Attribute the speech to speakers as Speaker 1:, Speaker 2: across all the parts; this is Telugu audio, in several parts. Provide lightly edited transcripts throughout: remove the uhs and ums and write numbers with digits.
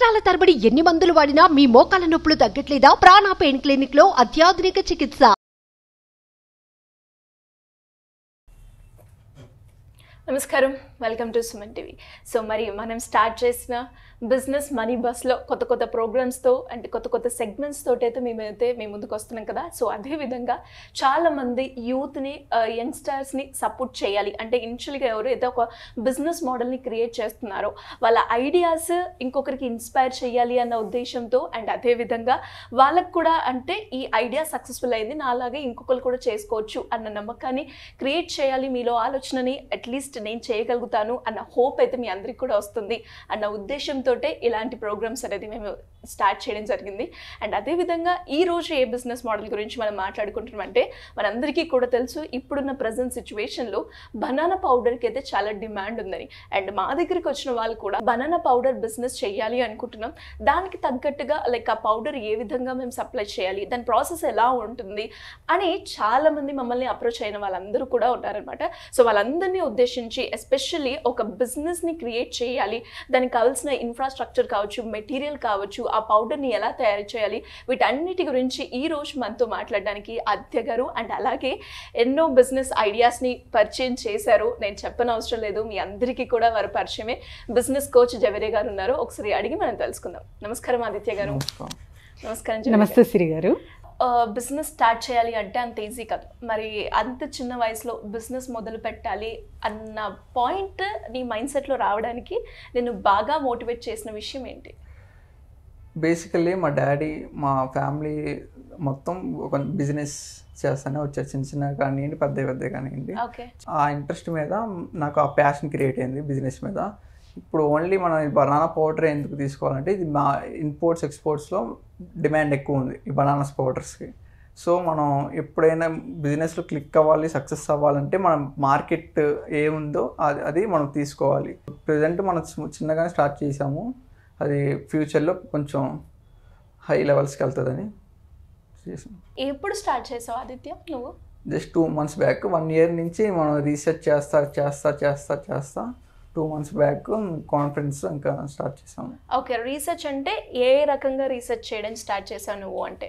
Speaker 1: సంవత్సరాల తరబడి ఎన్ని మందులు వాడినా మీ మోకాల నొప్పులు తగ్గట్లేదా? ప్రాణ పెయిన్ క్లినిక్ లో అత్యాధునిక చికిత్స.
Speaker 2: నమస్కారం, welcome to Suman TV. So మరి మనం స్టార్ట్ చేసిన బిజినెస్ మనీ బస్లో కొత్త కొత్త ప్రోగ్రామ్స్తో అండ్ కొత్త కొత్త సెగ్మెంట్స్ తోటి అయితే మేము ముందుకు వస్తున్నాం కదా. సో అదేవిధంగా చాలామంది యూత్ని, యంగ్స్టర్స్ని సపోర్ట్ చేయాలి అంటే ఇనిషియల్గా ఎవరైతే ఒక బిజినెస్ మోడల్ని క్రియేట్ చేస్తున్నారో వాళ్ళ ఐడియాస్ ఇంకొకరికి ఇన్స్పైర్ చేయాలి అన్న ఉద్దేశంతో అండ్ అదేవిధంగా వాళ్ళకు కూడా అంటే ఈ ఐడియా సక్సెస్ఫుల్ అయింది, నా అలాగే ఇంకొకరు కూడా చేసుకోవచ్చు అన్న నమ్మకాన్ని క్రియేట్ చేయాలి, మీలో ఆలోచనని అట్లీస్ట్ నేను చేయగలుగుతాను అన్న హోప్ అయితే మీ అందరికి కూడా వస్తుంది అన్న ఉద్దేశంతో ఇలాంటి ప్రోగ్రామ్స్ అనేది మేము స్టార్ట్ చేయడం జరిగింది. అండ్ అదేవిధంగా ఈరోజు ఏ బిజినెస్ మోడల్ గురించి మనం మాట్లాడుకుంటున్నామంటే మనందరికీ కూడా తెలుసు ఇప్పుడున్న ప్రజెంట్ సిచ్యువేషన్లో బనానా పౌడర్కి అయితే చాలా డిమాండ్ ఉందని. అండ్ మా దగ్గరికి వచ్చిన వాళ్ళు కూడా బనానా పౌడర్ బిజినెస్ చేయాలి అనుకుంటున్నాం, దానికి తగ్గట్టుగా లైక్ ఆ పౌడర్ ఏ విధంగా మేము సప్లై చేయాలి, దాని ప్రాసెస్ ఎలా ఉంటుంది అని చాలామంది మమ్మల్ని అప్రోచ్ అయిన వాళ్ళందరూ కూడా ఉన్నారనమాట. సో వాళ్ళందరినీ ఉద్దేశించి ఎస్పెషల్లీ ఒక బిజినెస్ని క్రియేట్ చేయాలి, దానికి కావాల్సిన ఇన్ఫ్రాస్ట్రక్చర్ కావచ్చు, మెటీరియల్ కావచ్చు, ఆ పౌడర్ని ఎలా తయారు చేయాలి, వీటన్నిటి గురించి ఈ రోజు మనతో మాట్లాడడానికి ఆదిత్య గారు అండ్ అలాగే ఎన్నో బిజినెస్ ఐడియాస్ని పరిచయం చేశారు. నేను చెప్పనవసరం లేదు, మీ అందరికీ కూడా వారు పరిచయమే. బిజినెస్ కోచ్ జవేరియా గారు ఉన్నారు, ఒకసారి అడిగి మనం తెలుసుకుందాం. నమస్కారం ఆదిత్య గారు. నమస్కారం.
Speaker 3: నమస్తే సిరి గారు.
Speaker 2: బిజినెస్ స్టార్ట్ చేయాలి అంటే అంత ఈజీ కాదు, మరి అంత చిన్న వయసులో బిజినెస్ మొదలు పెట్టాలి అన్న పాయింట్ నీ మైండ్ సెట్లో రావడానికి నేను బాగా మోటివేట్ చేసిన విషయం ఏంటి?
Speaker 4: బేసికల్లీ మా డాడీ, మా ఫ్యామిలీ మొత్తం ఒక బిజినెస్ చేస్తానే వచ్చారు, చిన్న చిన్న కానివ్వండి, పెద్ద కానివ్వండి. ఆ ఇంట్రెస్ట్ మీద నాకు ఆ ప్యాషన్ క్రియేట్ అయింది బిజినెస్ మీద. ఇప్పుడు ఓన్లీ మనం ఈ బనానా పౌడర్ ఎందుకు తీసుకోవాలంటే ఇది మా ఇంపోర్ట్స్ ఎక్స్పోర్ట్స్లో డిమాండ్ ఎక్కువ ఉంది ఈ బనానాస్ పౌడర్స్కి. సో మనం ఎప్పుడైనా బిజినెస్లో క్లిక్ అవ్వాలి, సక్సెస్ అవ్వాలంటే మనం మార్కెట్ ఏముందో అది మనం తీసుకోవాలి. ప్రజెంట్ మనం చిన్నగానే స్టార్ట్ చేసాము, అది ఫ్యూచర్లో కొంచెం హై లెవెల్స్కి వెళ్తుందని చేసాం.
Speaker 2: ఎప్పుడు స్టార్ట్ చేసావు ఆదిత్య నువ్వు?
Speaker 4: Just 2 months back. 1 year నుంచి మనం రీసెర్చ్ చేస్తా 2 months బ్యాక్ కాన్ఫరెన్స్ ఇంకా స్టార్ట్ చేసాము.
Speaker 2: ఓకే, రీసెర్చ్ అంటే ఏ రకంగా రీసెర్చ్ చేయడం స్టార్ట్ చేసావు నువ్వు? అంటే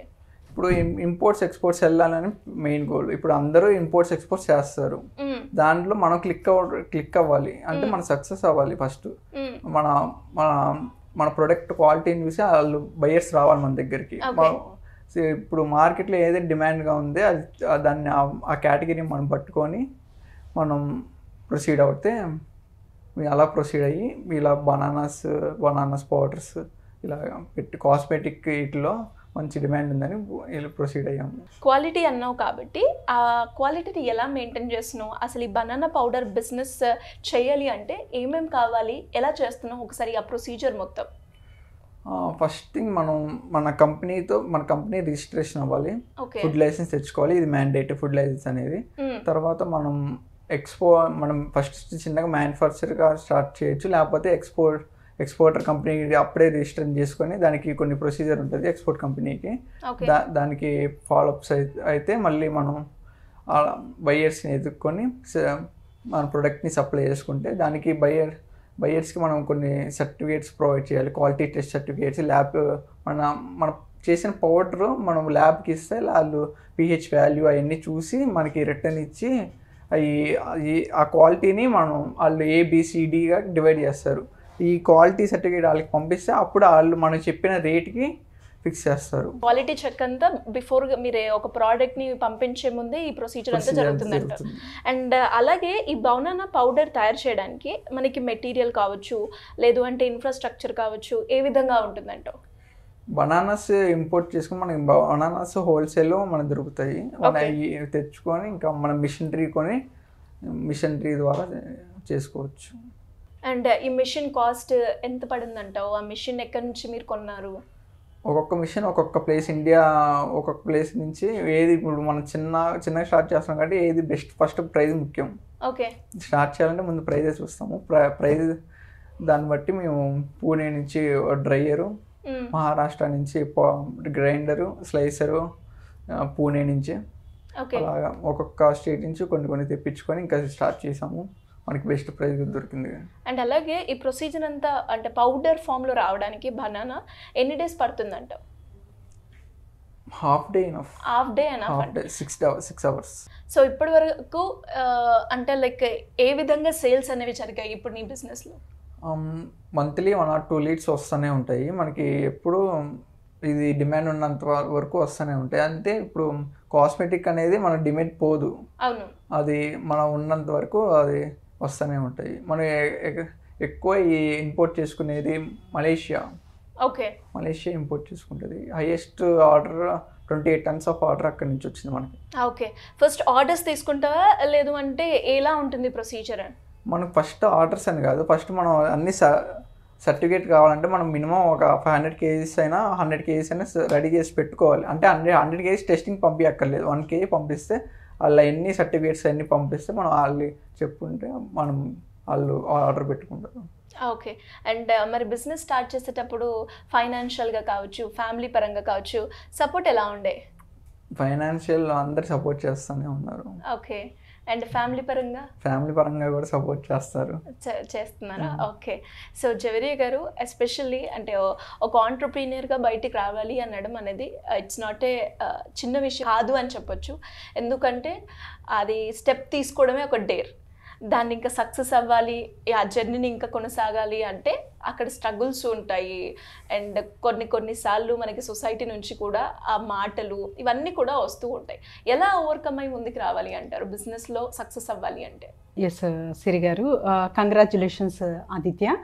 Speaker 4: ఇప్పుడు ఇంపోర్ట్స్ ఎక్స్పోర్ట్స్ వెళ్ళాలని మెయిన్ గోల్. ఇప్పుడు అందరూ ఇంపోర్ట్స్ ఎక్స్పోర్ట్స్ చేస్తారు, దాంట్లో మనం క్లిక్ అవ్వాలి అంటే మనం సక్సెస్ అవ్వాలి. ఫస్ట్ మన మన మన ప్రొడక్ట్ క్వాలిటీని చూసి వాళ్ళు బయర్స్ రావాలి మన దగ్గరికి. ఇప్పుడు మార్కెట్లో ఏదైతే డిమాండ్గా ఉందో అది దాన్ని ఆ కేటగిరీని మనం పట్టుకొని మనం ప్రొసీడ్ అవుతే అలా ప్రొసీడ్ అయ్యి ఇలా బనానాస్ పౌడర్స్ ఇలా పెట్టి కాస్మెటిక్ వీటిలో మంచి డిమాండ్ ఉందని ఇలా ప్రొసీడ్ అయ్యాము.
Speaker 2: క్వాలిటీ అన్నావు కాబట్టి ఆ క్వాలిటీని ఎలా మెయింటైన్ చేస్తున్నావు? అసలు ఈ బనానా పౌడర్ బిజినెస్ చేయాలి అంటే ఏమేమి కావాలి, ఎలా చేస్తున్నావు ఒకసారి ఆ ప్రొసీజర్ మొత్తం?
Speaker 4: ఫస్ట్ థింగ్ మన కంపెనీ రిజిస్ట్రేషన్ అవ్వాలి, ఫుడ్ లైసెన్స్ తెచ్చుకోవాలి, ఇది మ్యాండేట్ ఫుడ్ లైసెన్స్ అనేది. తర్వాత మనం ఫస్ట్ చిన్నగా మ్యానుఫ్యాక్చర్గా స్టార్ట్ చేయొచ్చు, లేకపోతే ఎక్స్పోర్టర్ కంపెనీ అప్పుడే రిజిస్టర్ చేసుకొని దానికి కొన్ని ప్రొసీజర్ ఉంటుంది ఎక్స్పోర్ట్ కంపెనీకి. దానికి ఫాలోఅప్స్ అయితే మళ్ళీ మనం బయర్స్ని ఎదుర్కొని మన ప్రోడక్ట్ని సప్లై చేసుకుంటే దానికి బయర్స్కి మనం కొన్ని సర్టిఫికేట్స్ ప్రొవైడ్ చేయాలి, క్వాలిటీ టెస్ట్ సర్టిఫికేట్స్. మన చేసిన పౌడర్ మనం ల్యాబ్కి ఇస్తే వాళ్ళు pH వాల్యూ అవన్నీ చూసి మనకి రిటర్న్ ఇచ్చి ఆ క్వాలిటీని వాళ్ళు ABCDగా డివైడ్ చేస్తారు. ఈ క్వాలిటీ సర్టిఫికేట్ వాళ్ళకి పంపిస్తే అప్పుడు వాళ్ళు మనం చెప్పిన రేట్కి ఫిక్స్ చేస్తారు.
Speaker 2: క్వాలిటీ చెక్ అంతా బిఫోర్ మీరు ఒక ప్రోడక్ట్ని పంపించే ముందే ఈ ప్రొసీజర్ అంతా జరుగుతుందంట. అండ్ అలాగే ఈ బనానా పౌడర్ తయారు చేయడానికి మనకి మెటీరియల్ కావచ్చు, లేదు అంటే ఇన్ఫ్రాస్ట్రక్చర్ కావచ్చు, ఏ విధంగా ఉంటుందంట?
Speaker 4: బనానాస్ ఇంపోర్ట్ చేసుకుని మనకి బనానాస్ హోల్సేల్లో మనకు దొరుకుతాయి, మనం తెచ్చుకొని ఇంకా మనం మిషనరీ ద్వారా చేసుకోవచ్చు.
Speaker 2: అండ్ ఈ మిషన్ కాస్ట్ ఎంత పడిందంటావు? ఆ మిషన్ ఎక్కడి నుంచి మీరు కొన్నారు?
Speaker 4: ఒక్కొక్క మిషన్ ఒక్కొక్క ప్లేస్, ఇండియా ఒక్కొక్క ప్లేస్ నుంచి ఏది. ఇప్పుడు మనం చిన్నగా స్టార్ట్ చేస్తాం కాబట్టి ఏది బెస్ట్, ఫస్ట్ ప్రైజ్ ముఖ్యం.
Speaker 2: ఓకే,
Speaker 4: స్టార్ట్ చేయాలంటే ముందు ప్రైజే చూస్తాము. ప్రైజ్ దాన్ని బట్టి మేము పూణే నుంచి డ్రైయరు, మహారాష్ట్ర నుంచి గ్రైండరు, స్లైసరు, పూణే నుంచి అలాగా ఒక్కొక్క స్టేట్ నుంచి కొన్ని తెప్పించుకొని ఇంకా స్టార్ట్ చేసాము. మనకి బెస్ట్ ప్రైస్ దొరికింది.
Speaker 2: అండ్ అలాగే ఈ ప్రొసీజర్ అంతా అంటే పౌడర్ ఫామ్లో రావడానికి బనానా ఎన్ని డేస్ పడుతుందంట?
Speaker 4: Half day enough.
Speaker 2: Half day
Speaker 4: 6 hours.
Speaker 2: So ఇప్పటి వరకు అంటే లైక్ ఏ విధంగా సేల్స్ అనేవి జరిగాయి ఇప్పుడు నీ బిజినెస్లో?
Speaker 4: మంత్లీ 1 or 2 leads వస్తూనే ఉంటాయి మనకి. ఎప్పుడు ఇది డిమాండ్ ఉన్నంత వరకు వస్తూనే ఉంటాయి. అంతే ఇప్పుడు కాస్మెటిక్ అనేది మన డిమాండ్ పోదు.
Speaker 2: అవును,
Speaker 4: అది మనం ఉన్నంత వరకు అది వస్తూనే ఉంటాయి. మనం ఎక్కువ ఈ ఇంపోర్ట్ చేసుకునేది మలేషియా.
Speaker 2: ఓకే,
Speaker 4: మలేషియా ఇంపోర్ట్ చేసుకుంటుంది. Highest order 28 tons of order అక్కడి నుంచి వచ్చింది మనకి.
Speaker 2: ఓకే, ఫస్ట్ ఆర్డర్స్ తీసుకుంటావా లేదు అంటే ఎలా ఉంటుంది ప్రొసీజర్?
Speaker 4: మనకు ఫస్ట్ ఆర్డర్స్ అని కాదు, ఫస్ట్ మనం అన్ని సర్టిఫికేట్ కావాలంటే మనం మినిమం ఒక 500 kgs అయినా 100 kgs అయినా రెడీ చేసి పెట్టుకోవాలి. అంటే 100 kgs టెస్టింగ్ పంపించక్కర్లేదు. 1 kg పంపిస్తే వాళ్ళు ఎన్ని సర్టిఫికేట్స్ అన్ని పంపిస్తే మనం వాళ్ళు చెప్పుకుంటే వాళ్ళు ఆర్డర్ పెట్టుకుంటారు.
Speaker 2: ఓకే, అండ్ మరి బిజినెస్ స్టార్ట్ చేసేటప్పుడు ఫైనాన్షియల్గా కావచ్చు, ఫ్యామిలీ పరంగా కావచ్చు, సపోర్ట్ ఎలా ఉండే?
Speaker 4: ఫైనాన్షియల్ అందరు సపోర్ట్ చేస్తూనే ఉన్నారు.
Speaker 2: ఓకే, అండ్ ఫ్యామిలీ పరంగా
Speaker 4: కూడా సపోర్ట్
Speaker 2: చేస్తున్నారా? ఓకే, సో జవేరియా గారు ఎస్పెషల్లీ అంటే ఒక ఆంటర్ప్రీనియర్గా బయటికి రావాలి అనడం అనేది ఇట్స్ నాట్ ఏ చిన్న విషయం కాదు అని చెప్పొచ్చు. ఎందుకంటే అది స్టెప్ తీసుకోవడమే ఒక డేర్. దాన్ని ఇంకా సక్సెస్ అవ్వాలి, ఆ జర్నీని ఇంకా కొనసాగాలి అంటే అక్కడ స్ట్రగుల్స్ ఉంటాయి. అండ్ కొన్నిసార్లు మనకి సొసైటీ నుంచి కూడా ఆ మాటలు ఇవన్నీ కూడా వస్తూ ఉంటాయి. ఎలా ఓవర్కమ్ అయి ముందుకు రావాలి అంటారు బిజినెస్లో సక్సెస్ అవ్వాలి అంటే?
Speaker 3: ఎస్ సిరి గారు, కంగ్రాచ్యులేషన్స్ ఆదిత్య.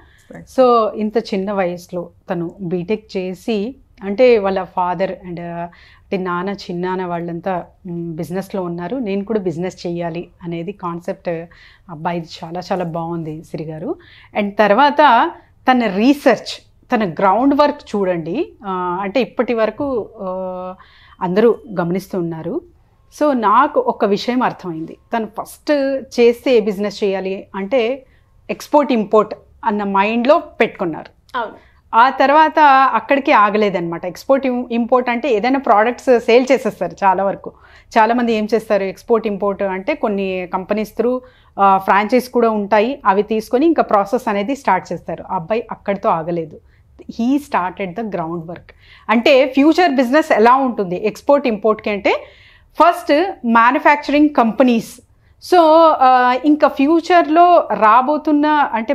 Speaker 3: సో ఇంత చిన్న వయసులో తను బీటెక్ చేసి, అంటే వాళ్ళ ఫాదర్ అండ్ అంటే నాన్న చిన్నాన్న వాళ్ళంతా బిజినెస్లో ఉన్నారు, నేను కూడా బిజినెస్ చేయాలి అనేది కాన్సెప్ట్ అబ్బాయిది చాలా చాలా బాగుంది సిరి గారు. అండ్ తర్వాత తన రీసెర్చ్, తన గ్రౌండ్ వర్క్ చూడండి. అంటే ఇప్పటి వరకు అందరూ గమనిస్తూ ఉన్నారు. సో నాకు ఒక విషయం అర్థమైంది, తను ఫస్ట్ చేస్తే ఏ బిజినెస్ చేయాలి అంటే ఎక్స్పోర్ట్ ఇంపోర్ట్ అన్న మైండ్లో పెట్టుకున్నారు.
Speaker 2: అవును,
Speaker 3: ఆ తర్వాత అక్కడికి ఆగలేదన్నమాట. ఎక్స్పోర్ట్ ఇంపోర్ట్ అంటే ఏదైనా ప్రోడక్ట్స్ సేల్ చేసేస్తారు. చాలా వరకు చాలామంది ఏం చేస్తారు, ఎక్స్పోర్ట్ ఇంపోర్ట్ అంటే కొన్ని కంపెనీస్ త్రూ ఫ్రాంచైజ్ కూడా ఉంటాయి, అవి తీసుకొని ఇంకా ప్రాసెస్ అనేది స్టార్ట్ చేస్తారు. ఆ అబ్బాయి అక్కడితో ఆగలేదు. He started the ground work. అంటే ఫ్యూచర్ బిజినెస్ ఎలా ఉంటుంది ఎక్స్పోర్ట్ ఇంపోర్ట్కి అంటే, ఫస్ట్ మ్యానుఫ్యాక్చరింగ్ కంపెనీస్. సో ఇంకా ఫ్యూచర్లో రాబోతున్న అంటే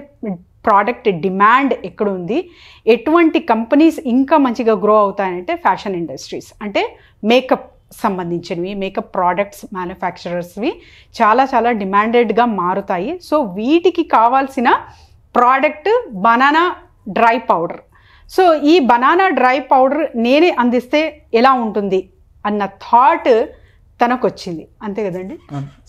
Speaker 3: ప్రోడక్ట్ డిమాండ్ ఎక్కడ ఉంది, ఎటువంటి కంపెనీస్ ఇంకా మంచిగా గ్రో అవుతాయంటే ఫ్యాషన్ ఇండస్ట్రీస్, అంటే మేకప్ సంబంధించినవి, మేకప్ ప్రోడక్ట్స్ మ్యానుఫ్యాక్చరర్స్వి చాలా చాలా డిమాండెడ్గా మారుతాయి. సో వీటికి కావాల్సిన product banana dry powder. So ఈ బనానా డ్రై పౌడర్ నేనే అందిస్తే ఎలా ఉంటుంది అన్న థాట్ తనకు వచ్చింది, అంతే కదండి.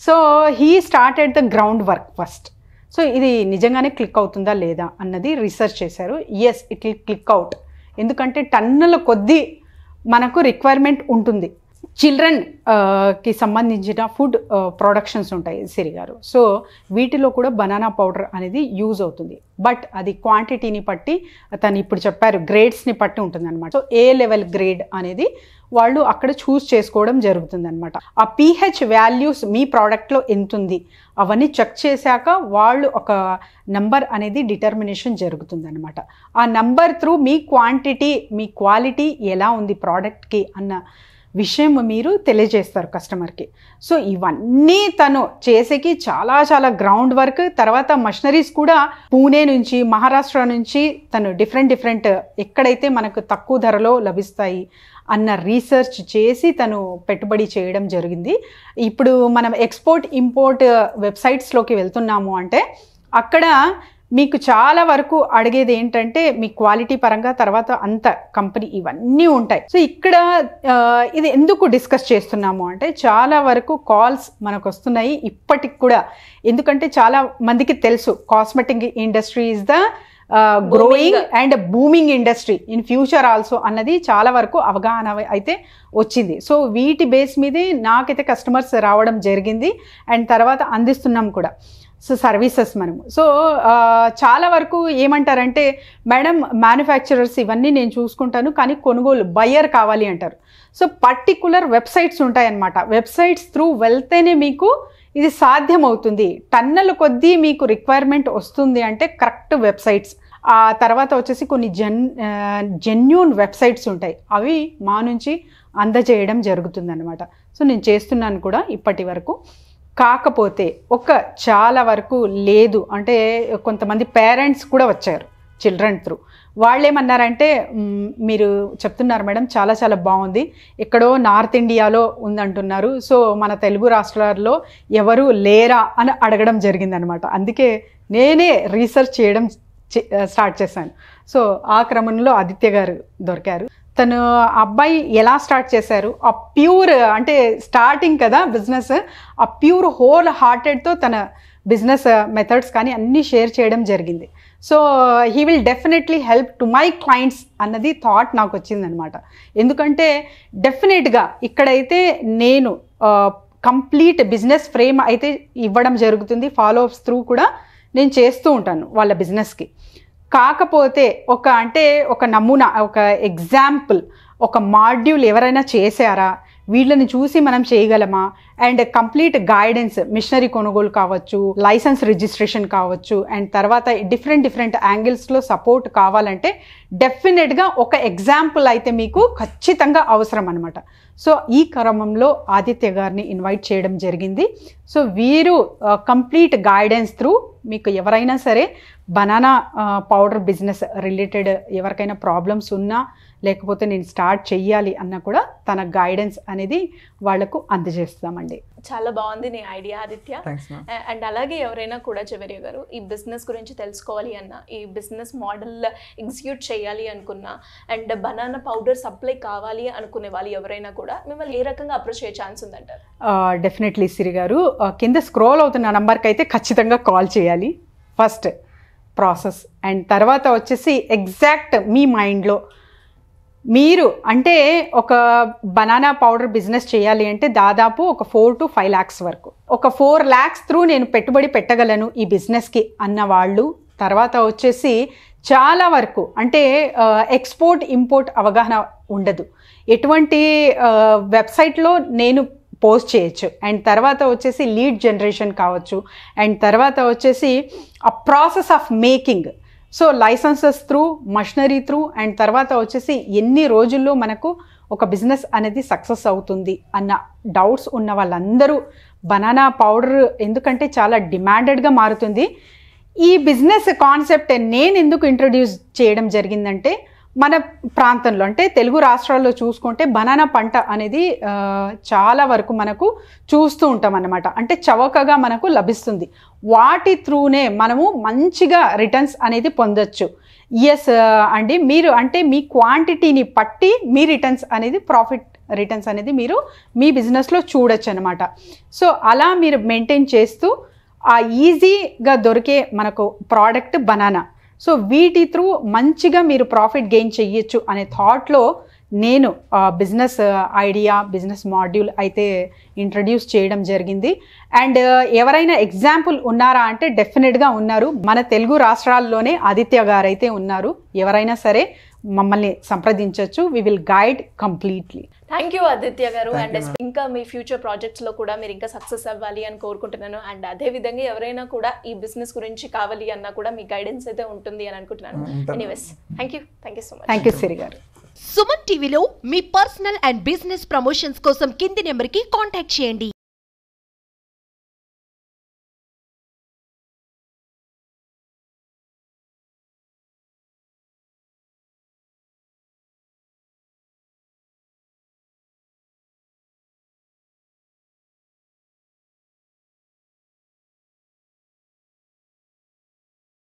Speaker 3: So he started the ground work first. So ఇది నిజంగానే క్లిక్ అవుతుందా లేదా అన్నది రీసెర్చ్ చేశారు. Yes, it will click out. ఎందుకంటే టన్నుల కొద్దీ మనకు రిక్వైర్మెంట్ ఉంటుంది. చిల్డ్రన్కి సంబంధించిన ఫుడ్ ప్రొడక్షన్స్ ఉంటాయి సిరి గారు. సో వీటిలో కూడా బనానా పౌడర్ అనేది యూజ్ అవుతుంది. బట్ అది క్వాంటిటీని బట్టి, తను ఇప్పుడు చెప్పారు గ్రేడ్స్ని బట్టి ఉంటుంది అనమాట. సో ఏ లెవెల్ గ్రేడ్ అనేది వాళ్ళు అక్కడ చూస్ చేసుకోవడం జరుగుతుంది అనమాట. ఆ pH వాల్యూస్ మీ ప్రోడక్ట్లో ఎంత ఉంది అవన్నీ చెక్ చేశాక వాళ్ళు ఒక నంబర్ అనేది డిటర్మినేషన్ జరుగుతుంది అనమాట. ఆ నంబర్ త్రూ మీ క్వాంటిటీ, మీ క్వాలిటీ ఎలా ఉంది ప్రోడక్ట్కి అన్న విషయం మీరు తెలియజేస్తారు కస్టమర్కి. సో ఇవన్నీ తను చేసేకి చాలా చాలా గ్రౌండ్ వర్క్. తర్వాత మషనరీస్ కూడా పూణే నుంచి, మహారాష్ట్ర నుంచి తను డిఫరెంట్ ఎక్కడైతే మనకు తక్కువ ధరలో లభిస్తాయి అన్న రీసెర్చ్ చేసి తను పెట్టుబడి చేయడం జరిగింది. ఇప్పుడు మనం ఎక్స్పోర్ట్ ఇంపోర్ట్ వెబ్సైట్స్లోకి వెళ్తున్నాము అంటే అక్కడ మీకు చాలా వరకు అడిగేది ఏంటంటే మీ క్వాలిటీ పరంగా, తర్వాత అంత కంపెనీ ఇవన్నీ ఉంటాయి. సో ఇక్కడ ఇది ఎందుకు డిస్కస్ చేస్తున్నాము అంటే చాలా వరకు కాల్స్ మనకు వస్తున్నాయి ఇప్పటికి కూడా. ఎందుకంటే చాలా మందికి తెలుసు cosmetic industry is the growing and booming industry in future also అన్నది చాలా వరకు అవగాహన అయితే వచ్చింది. సో వీటి బేస్ మీదే నాకైతే కస్టమర్స్ రావడం జరిగింది. అండ్ తర్వాత అందిస్తున్నాం కూడా సో సర్వీసెస్ మనము. సో చాలా వరకు ఏమంటారంటే, మేడం మ్యానుఫ్యాక్చరర్స్ ఇవన్నీ నేను చూసుకుంటాను కానీ కొనుగోలు బయ్యర్ కావాలి అంటారు. సో పర్టికులర్ వెబ్సైట్స్ ఉంటాయన్నమాట. వెబ్సైట్స్ త్రూ వెళ్తేనే మీకు ఇది సాధ్యమవుతుంది. టన్నుల కొద్దీ మీకు రిక్వైర్మెంట్ వస్తుంది అంటే కరెక్ట్ వెబ్సైట్స్, ఆ తర్వాత వచ్చేసి కొన్ని జెన్యూన్ వెబ్సైట్స్ ఉంటాయి, అవి మా నుంచి అందజేయడం జరుగుతుందన్నమాట. సో నేను చేస్తున్నాను కూడా ఇప్పటి వరకు. కాకపోతే చాలా వరకు లేదు అంటే కొంతమంది పేరెంట్స్ కూడా వచ్చారు చిల్డ్రన్ త్రూ. వాళ్ళు ఏమన్నారంటే, మీరు చెప్తున్నారు మేడం చాలా చాలా బాగుంది, ఎక్కడో నార్త్ ఇండియాలో ఉందంటున్నారు, సో మన తెలుగు రాష్ట్రాల్లో ఎవరు లేరా అని అడగడం జరిగిందనమాట. అందుకే నేనే రీసెర్చ్ చేయడం స్టార్ట్ చేశాను. సో ఆ క్రమంలో ఆదిత్య గారు దొరికారు. తను అబ్బాయి ఎలా స్టార్ట్ చేశారు, ఆ ప్యూర్ అంటే స్టార్టింగ్ కదా బిజినెస్, ఆ ప్యూర్ హోల్ హార్టెడ్తో తన బిజినెస్ మెథడ్స్ కానీ అన్నీ షేర్ చేయడం జరిగింది. So he will definitely help to my clients అన్నది థాట్ నాకు వచ్చిందనమాట. ఎందుకంటే డెఫినెట్గా ఇక్కడైతే నేను కంప్లీట్ బిజినెస్ ఫ్రేమ్ అయితే ఇవ్వడం జరుగుతుంది, ఫాలోఅప్స్ త్రూ కూడా నేను చేస్తూ ఉంటాను వాళ్ళ బిజినెస్కి. కాకపోతే ఒక నమూనా, ఒక ఎగ్జాంపుల్, ఒక మాడ్యూల్ ఎవరైనా చేశారా, వీళ్ళని చూసి మనం చేయగలమా, అండ్ కంప్లీట్ గైడెన్స్, మిషనరీ కొనుగోలు కావచ్చు, లైసెన్స్ రిజిస్ట్రేషన్ కావచ్చు, అండ్ తర్వాత డిఫరెంట్ యాంగిల్స్లో సపోర్ట్ కావాలంటే డెఫినెట్గా ఒక ఎగ్జాంపుల్ అయితే మీకు ఖచ్చితంగా అవసరం అనమాట. సో ఈ క్రమంలో ఆదిత్య గారిని ఇన్వైట్ చేయడం జరిగింది. సో వీరు కంప్లీట్ గైడెన్స్ త్రూ మీకు ఎవరైనా సరే బనానా పౌడర్ బిజినెస్ రిలేటెడ్ ఎవరికైనా ప్రాబ్లమ్స్ ఉన్నా, లేకపోతే నేను స్టార్ట్ చెయ్యాలి అన్నా కూడా తన గైడెన్స్ అనేది వాళ్లకు అందజేస్తామండి.
Speaker 2: చాలా బాగుంది నీ ఐడియా ఆదిత్య. అండ్ అలాగే ఎవరైనా కూడా జవేరియా గారు ఈ బిజినెస్ గురించి తెలుసుకోవాలి అన్నా, ఈ బిజినెస్ మోడల్ ఎగ్జిక్యూట్ చేయాలి అనుకున్నా, అండ్ బనానా పౌడర్ సప్లై కావాలి అనుకునే వాళ్ళు ఎవరైనా కూడా మిమ్మల్ని ఏ రకంగా అప్రోచ్ అయ్యే ఛాన్స్ ఉందంటారు?
Speaker 3: డెఫినెట్లీ సిరి గారు, కింద స్క్రోల్ అవుతున్న నంబర్కి అయితే ఖచ్చితంగా కాల్ చేయాలి ఫస్ట్ ప్రాసెస్. అండ్ తర్వాత వచ్చేసి ఎగ్జాక్ట్ మీ మైండ్లో మీరు అంటే ఒక బనానా పౌడర్ బిజినెస్ చేయాలి అంటే దాదాపు ఒక 4 to 5 lakhs వరకు, ఒక 4 lakhs త్రూ నేను పెట్టుబడి పెట్టగలను ఈ బిజినెస్కి అన్న వాళ్ళు, తర్వాత వచ్చేసి చాలా వరకు అంటే ఎక్స్పోర్ట్ ఇంపోర్ట్ అవగాహన ఉండదు, ఎటువంటి వెబ్సైట్లో నేను పోస్ట్ చేయొచ్చు, అండ్ తర్వాత వచ్చేసి లీడ్ జనరేషన్ కావచ్చు, అండ్ తర్వాత వచ్చేసి ఆ process of making, so licences through, machinery through, and తర్వాత వచ్చేసి ఎన్ని రోజుల్లో మనకు ఒక బిజినెస్ అనేది సక్సెస్ అవుతుంది అన్న డౌట్స్ ఉన్న వాళ్ళందరూ బనానా పౌడర్ ఎందుకంటే చాలా డిమాండెడ్గా మారుతుంది. ఈ బిజినెస్ కాన్సెప్ట్ నేను ఎందుకు ఇంట్రడ్యూస్ చేయడం జరిగిందంటే, మన ప్రాంతంలో అంటే తెలుగు రాష్ట్రాల్లో చూసుకుంటే బనానా పంట అనేది చాలా వరకు మనకు చూస్తూ ఉంటాం అన్నమాట, అంటే చవకగా మనకు లభిస్తుంది, వాటి త్రూనే మనము మంచిగా రిటర్న్స్ అనేది పొందొచ్చు. ఎస్ అండి, మీరు అంటే మీ క్వాంటిటీని పట్టి మీ రిటర్న్స్ అనేది ప్రాఫిట్ రిటర్న్స్ అనేది మీరు మీ బిజినెస్లో చూడొచ్చు అనమాట. సో అలా మీరు మెయింటైన్ చేస్తూ ఆ ఈజీగా దొరికే మనకు ప్రోడక్ట్ బనానా, సో వీటి త్రూ మంచిగా మీరు ప్రాఫిట్ గెయిన్ చెయ్యొచ్చు అనే థాట్లో నేను బిజినెస్ ఐడియా, బిజినెస్ మాడ్యూల్ అయితే ఇంట్రడ్యూస్ చేయడం జరిగింది. అండ్ ఎవరైనా ఎగ్జాంపుల్ ఉన్నారా అంటే డెఫినెట్గా ఉన్నారు, మన తెలుగు రాష్ట్రాల్లోనే ఆదిత్య గారు అయితే ఉన్నారు, ఎవరైనా సరే మమ్మల్ని సంప్రదించవచ్చు, we will guide completely.
Speaker 2: Thank you Aditya గారు. అండ్ ఇంకా మీ ఫ్యూచర్ ప్రాజెక్ట్స్లో కూడా మీరు ఇంకా సక్సెస్ అవ్వాలి అని కోరుకుంటున్నాను. అండ్ అదేవిధంగా ఎవరైనా కూడా ఈ బిజినెస్ గురించి కావాలి అన్నా కూడా మీ గైడెన్స్ అయితే ఉంటుంది అని అనుకుంటున్నాను. Anyways thank you so much.
Speaker 3: Thank you Siri garu.
Speaker 1: Suman టీవీలో మీ పర్సనల్ అండ్ బిజినెస్ ప్రమోషన్స్ కోసం కింది నెంబర్కి కాంటాక్ట్ చేయండి.